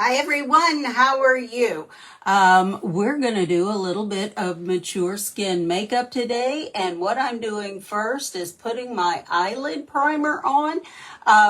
Hi everyone, how are you? We're going to do a little bit of mature skin makeup today, and what I'm doing first is putting my eyelid primer on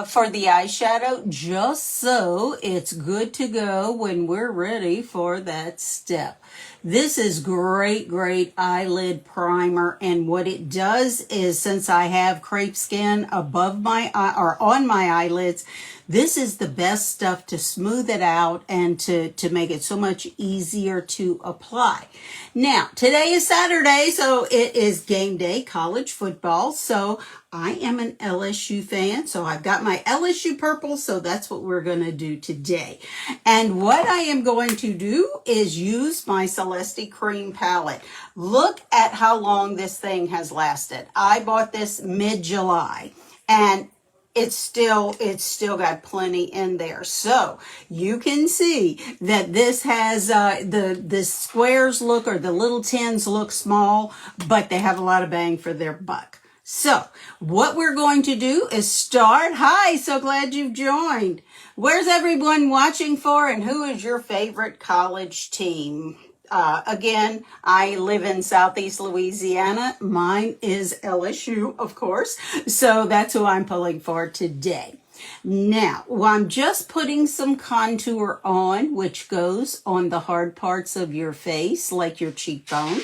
for the eyeshadow, just so it's good to go when we're ready for that step. This is great eyelid primer, and what it does is, since I have crepe skin above my eye or on my eyelids, this is the best stuff to smooth it out and to make it so much easier to apply. Now, today is Saturday, so it is game day, college football. So I am an LSU fan, so I've got my LSU purple, so that's what we're going to do today. And what I am going to do is use my Celesty cream palette. Look at how long this thing has lasted. I bought this mid-July, and it's still got plenty in there. So you can see that this has the squares look, or the little tins look small, but they have a lot of bang for their buck. So what we're going to do is start. Hi, so glad you've joined. Where's everyone watching for, and who is your favorite college team? Again, I live in Southeast Louisiana. Mine is LSU, of course. So that's who I'm pulling for today. Now, I'm just putting some contour on, which goes on the hard parts of your face, like your cheekbone.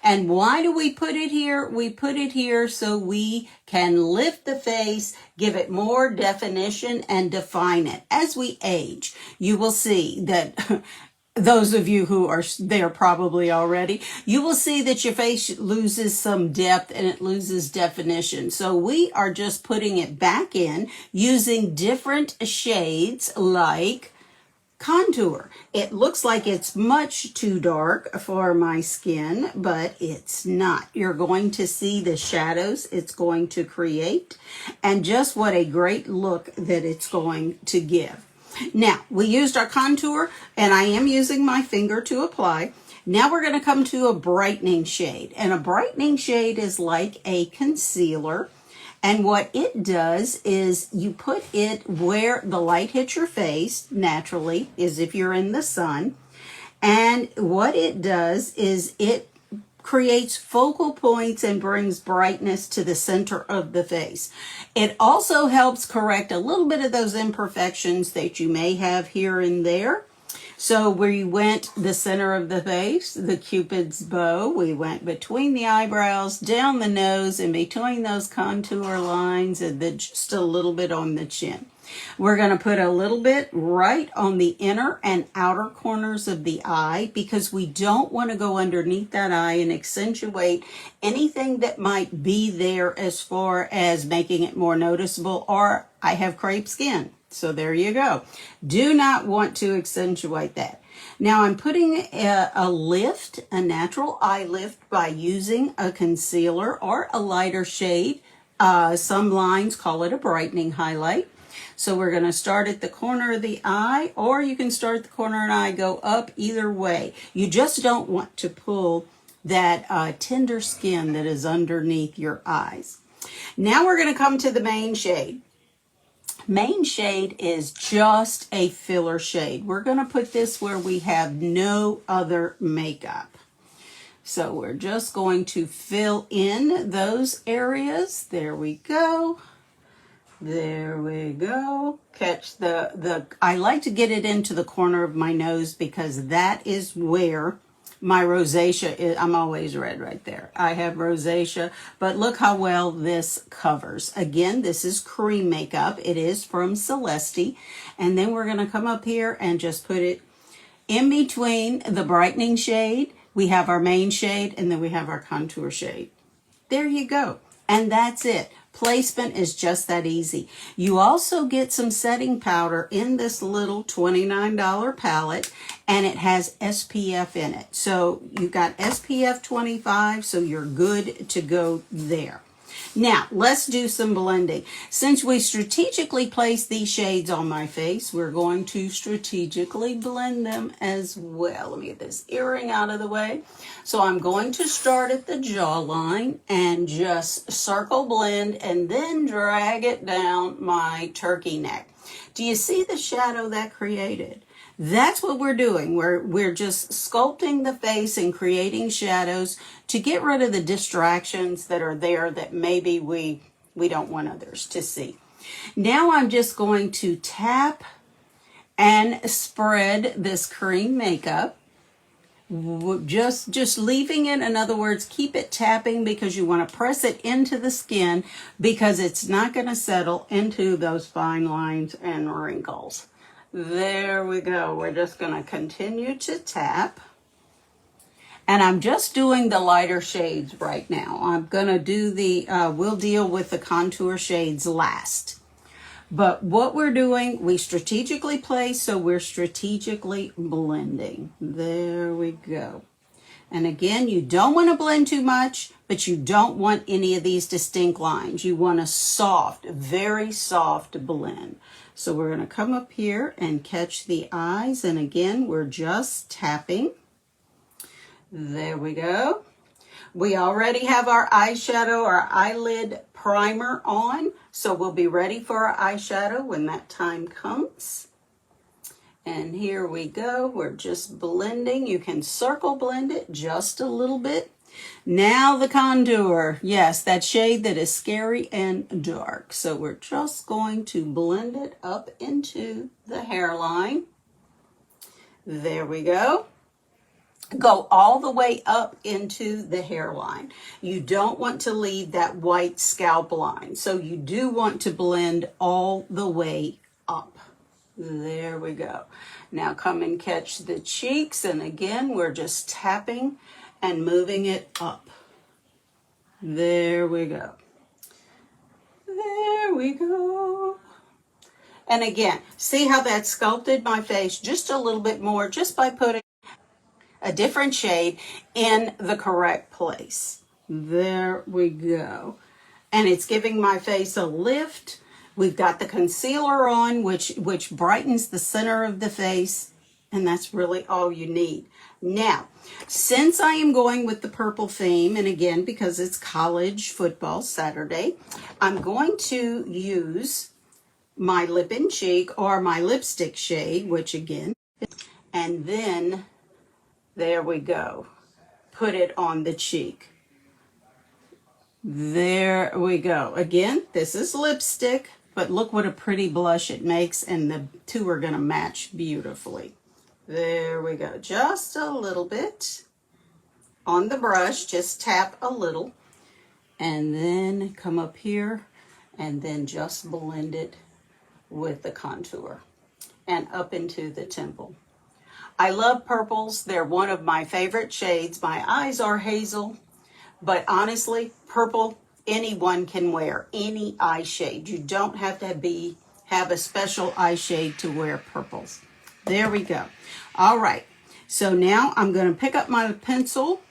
And why do we put it here? We put it here so we can lift the face, give it more definition, and define it. As we age, you will see that those of you who are there probably already, you will see that your face loses some depth and it loses definition. So we are just putting it back in using different shades like contour. It looks like it's much too dark for my skin, but it's not. You're going to see the shadows it's going to create and just what a great look that it's going to give. Now, we used our contour, and I am using my finger to apply. Now we're going to come to a brightening shade, and a brightening shade is like a concealer, and what it does is you put it where the light hits your face, naturally, is if you're in the sun, and what it does is it creates focal points and brings brightness to the center of the face. It also helps correct a little bit of those imperfections that you may have here and there. So we went the center of the face, the Cupid's bow. We went between the eyebrows, down the nose, and between those contour lines, and then just a little bit on the chin. We're going to put a little bit right on the inner and outer corners of the eye, because we don't want to go underneath that eye and accentuate anything that might be there as far as making it more noticeable. Or I have crepe skin, so there you go. Do not want to accentuate that. Now I'm putting a lift, a natural eye lift, by using a concealer or a lighter shade. Some lines call it a brightening highlight. So we're going to start at the corner of the eye, or you can start at the corner and eye, go up, either way. You just don't want to pull that tender skin that is underneath your eyes. Now we're going to come to the main shade. Main shade is just a filler shade. We're going to put this where we have no other makeup. So we're just going to fill in those areas. There we go. There we go. Catch I like to get it into the corner of my nose, because that is where my rosacea is. I'm always red right there. I have rosacea, but look how well this covers. Again, this is cream makeup. It is from Celesty. And then we're going to come up here and just put it in between the brightening shade. We have our main shade, and then we have our contour shade. There you go. And that's it. Placement is just that easy. You also get some setting powder in this little $29 palette, and it has SPF in it. So you've got SPF 25, so you're good to go there. Now, let's do some blending. Since we strategically placed these shades on my face, we're going to strategically blend them as well. Let me get this earring out of the way. So I'm going to start at the jawline and just circle blend and then drag it down my turkey neck. Do you see the shadow that created? That's what we're doing. We're just sculpting the face and creating shadows to get rid of the distractions that are there that maybe we don't want others to see. Now I'm just going to tap and spread this cream makeup. Just leaving it. In other words, keep it tapping because you want to press it into the skin because it's not going to settle into those fine lines and wrinkles. There we go. We're just going to continue to tap. And I'm just doing the lighter shades right now. I'm going to do we'll deal with the contour shades last. But what we're doing, we strategically place, so we're strategically blending. There we go. And again, you don't want to blend too much, but you don't want any of these distinct lines. You want a soft, very soft blend. So we're going to come up here and catch the eyes. And again, we're just tapping. There we go. We already have our eyeshadow, our eyelid primer on, so we'll be ready for our eyeshadow when that time comes. And here we go. We're just blending. You can circle blend it just a little bit. Now the contour. Yes, that shade that is scary and dark. So we're just going to blend it up into the hairline. There we go. Go all the way up into the hairline. You don't want to leave that white scalp line. So you do want to blend all the way up. There we go. Now come and catch the cheeks. And again, we're just tapping and moving it up. There we go. There we go. And again, see how that sculpted my face just a little bit more just by putting a different shade in the correct place. There we go. And it's giving my face a lift. We've got the concealer on, which brightens the center of the face, and that's really all you need. Now, since I am going with the purple theme, and again, because it's college football Saturday, I'm going to use my lip and cheek or my lipstick shade, which again, and then there we go. Put it on the cheek. There we go. Again, this is lipstick, but look what a pretty blush it makes, and the two are going to match beautifully. There we go. Just a little bit on the brush. Just tap a little, and then come up here, and then just blend it with the contour and up into the temple. I love purples. They're one of my favorite shades. My eyes are hazel, but honestly, purple, anyone can wear any eye shade. You don't have to have a special eye shade to wear purples. There we go. All right. So now I'm going to pick up my pencil,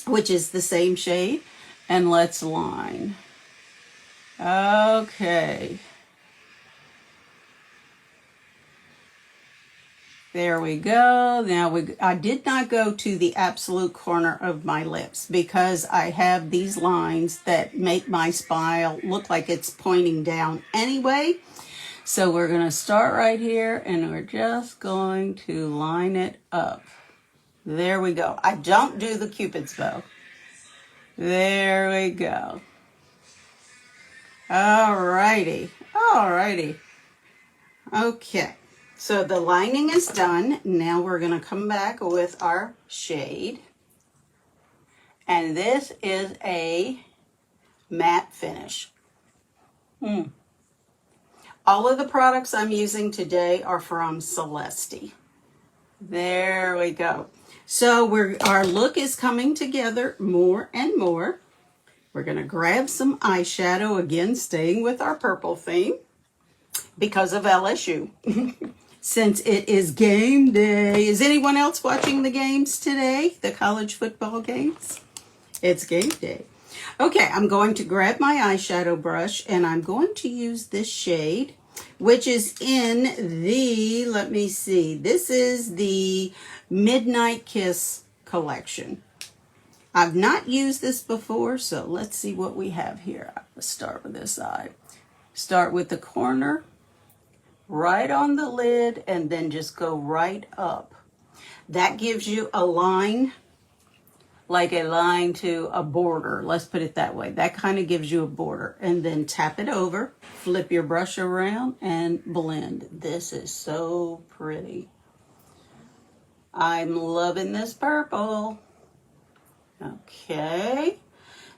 which is the same shade, and let's line. Okay. There we go. Now I did not go to the absolute corner of my lips because I have these lines that make my smile look like it's pointing down anyway. So we're going to start right here, and we're just going to line it up. There we go. I don't do the Cupid's bow. There we go. All righty. All righty. Okay. So the lining is done. Now we're going to come back with our shade. And this is a matte finish. All of the products I'm using today are from Celesty. There we go. So our look is coming together more and more. We're going to grab some eyeshadow, again staying with our purple theme because of LSU. Since it is game day. Is anyone else watching the games today? The college football games? It's game day. Okay, I'm going to grab my eyeshadow brush, and I'm going to use this shade, which is in the, let me see, this is the Midnight Kiss collection. I've not used this before, so let's see what we have here. Let's start with this eye. Start with the corner. right on the lid and then just go right up. That gives you a line, like a line to a border. Let's put it that way. That kind of gives you a border. And then tap it over, flip your brush around, and blend. This is so pretty. I'm loving this purple. Okay.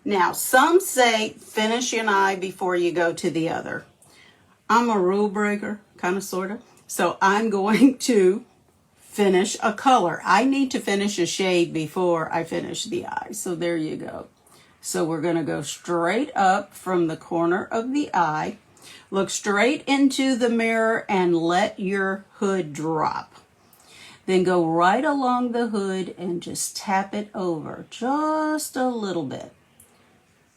Now, some say finish an eye before you go to the other. I'm a rule breaker, kind of, sort of. So I'm going to finish a color. I need to finish a shade before I finish the eye. So there you go. So we're going to go straight up from the corner of the eye. Look straight into the mirror and let your hood drop. Then go right along the hood and just tap it over just a little bit.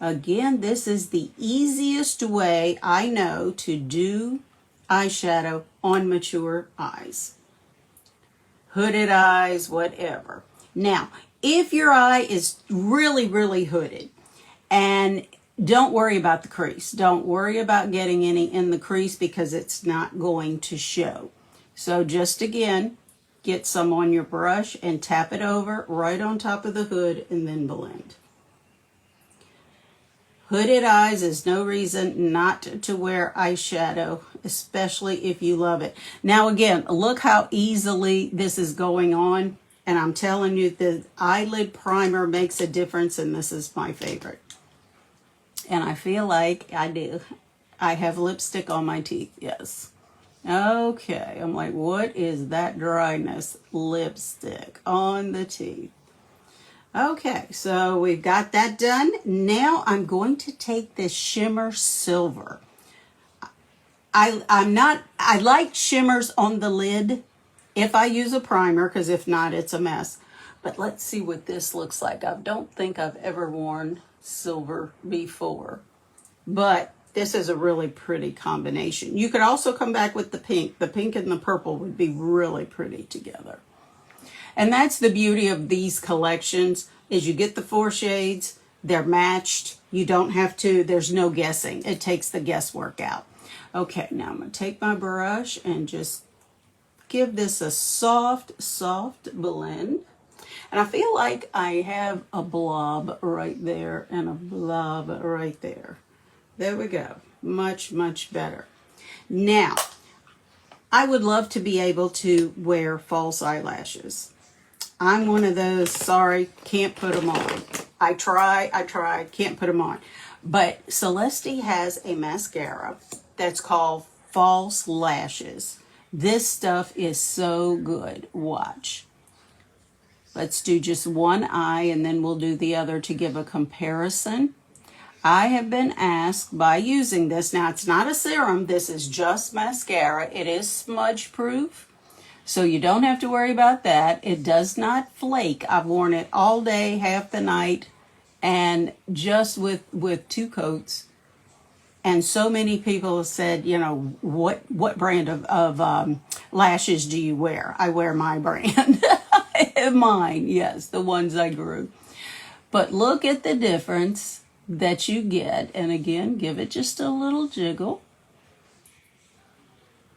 Again, this is the easiest way I know to do eyeshadow on mature eyes. Hooded eyes, whatever. Now, if your eye is really, really hooded, and don't worry about the crease. Don't worry about getting any in the crease because it's not going to show. So just again, get some on your brush and tap it over right on top of the hood and then blend. Hooded eyes is no reason not to wear eyeshadow, especially if you love it. Now again, look how easily this is going on. And I'm telling you, the eyelid primer makes a difference, and this is my favorite. And I feel like I do. I have lipstick on my teeth, yes. Okay, I'm like, what is that dryness? Lipstick on the teeth. Okay, so we've got that done. Now I'm going to take this shimmer silver. I like shimmers on the lid if I use a primer, because if not, it's a mess. But let's see what this looks like. I don't think I've ever worn silver before, but this is a really pretty combination. You could also come back with the pink. The pink and the purple would be really pretty together. And that's the beauty of these collections, is you get the 4 shades, they're matched. You don't have to, there's no guessing. It takes the guesswork out. Okay, now I'm going to take my brush and just give this a soft, soft blend. And I feel like I have a blob right there and a blob right there. There we go. Much, much better. Now, I would love to be able to wear false eyelashes. I'm one of those, sorry, can't put them on. I tried, can't put them on. But Celesty has a mascara that's called False Lashes. This stuff is so good. Watch. Let's do just one eye and then we'll do the other to give a comparison. I have been asked by using this. Now, it's not a serum. This is just mascara. It is smudge proof, so you don't have to worry about that. It does not flake. I've worn it all day, half the night, and just with 2 coats. And so many people have said, you know, what brand of lashes do you wear? I wear my brand. Mine, yes, the ones I grew. But look at the difference that you get. And again, give it just a little jiggle.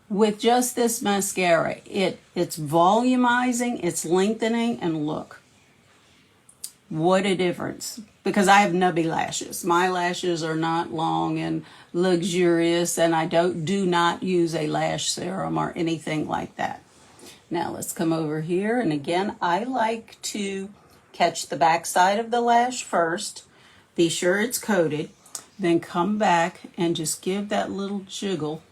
With just this mascara, it's volumizing, it's lengthening, and look. What a difference. Because I have nubby lashes. My lashes are not long and luxurious, and I do not use a lash serum or anything like that. Now let's come over here, and again, I like to catch the back side of the lash first. Be sure it's coated. Then come back and just give that little jiggle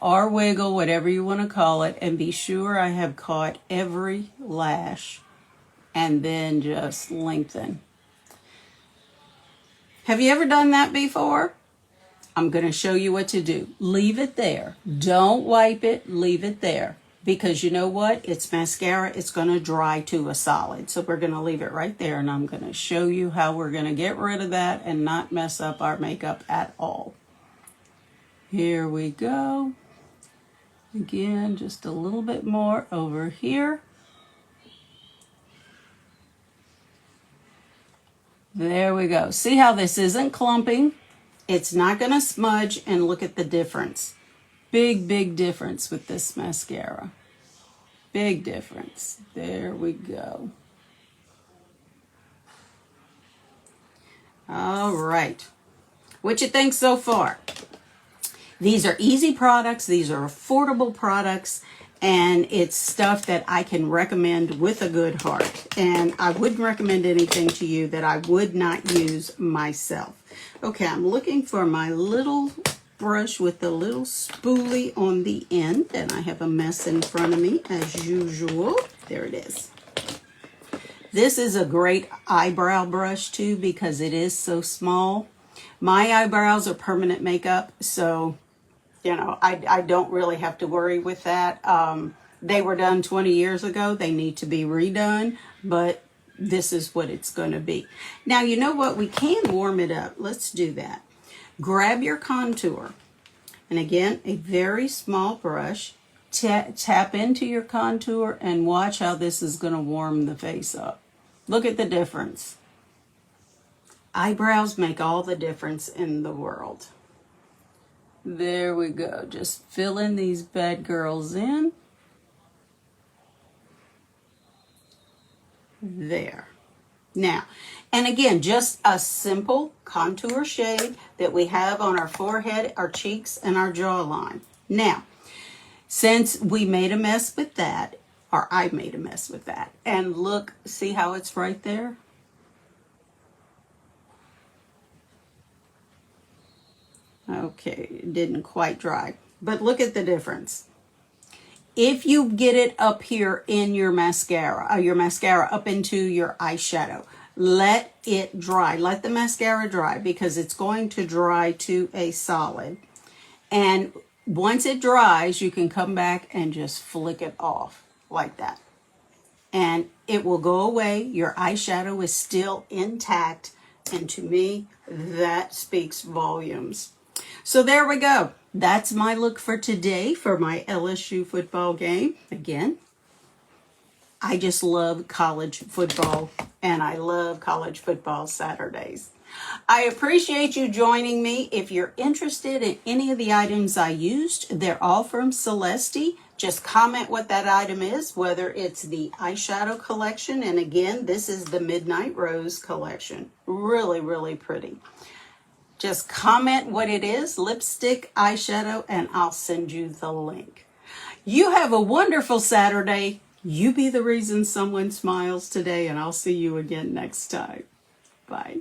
or wiggle, whatever you want to call it, and be sure I have caught every lash, and then just lengthen. Have you ever done that before? I'm going to show you what to do. Leave it there. Don't wipe it. Leave it there. Because you know what? It's mascara. It's going to dry to a solid. So we're going to leave it right there, and I'm going to show you how we're going to get rid of that and not mess up our makeup at all. Here we go. Again, just a little bit more over here. There we go. See how this isn't clumping? It's not going to smudge, and look at the difference. Big, big difference with this mascara. Big difference. There we go. All right. What you think so far? These are easy products. These are affordable products. And it's stuff that I can recommend with a good heart. And I wouldn't recommend anything to you that I would not use myself. Okay, I'm looking for my little brush with the little spoolie on the end. And I have a mess in front of me as usual. There it is. This is a great eyebrow brush too because it is so small. My eyebrows are permanent makeup, so you know, I don't really have to worry with that. They were done 20 years ago. They need to be redone, but this is what it's going to be. Now, you know what? We can warm it up. Let's do that. Grab your contour. And again, a very small brush. Tap into your contour and watch how this is going to warm the face up. Look at the difference. Eyebrows make all the difference in the world. There we go. Just filling these bad girls in. There. Now, and again, just a simple contour shade that we have on our forehead, our cheeks, and our jawline. Now, since we made a mess with that, or I made a mess with that, and look, see how it's right there? Okay, it didn't quite dry, but look at the difference. If you get it up here in your mascara up into your eyeshadow, let it dry. Let the mascara dry because it's going to dry to a solid. And once it dries, you can come back and just flick it off like that. And it will go away. Your eyeshadow is still intact. And to me, that speaks volumes. So there we go. That's my look for today for my LSU football game. Again, I just love college football and I love college football Saturdays. I appreciate you joining me. If you're interested in any of the items I used, they're all from Celesty. Just comment what that item is, whether it's the eyeshadow collection. And again, this is the Midnight Rose collection. Really, really pretty. Just comment what it is, lipstick, eyeshadow, and I'll send you the link. You have a wonderful Saturday. You be the reason someone smiles today, and I'll see you again next time. Bye.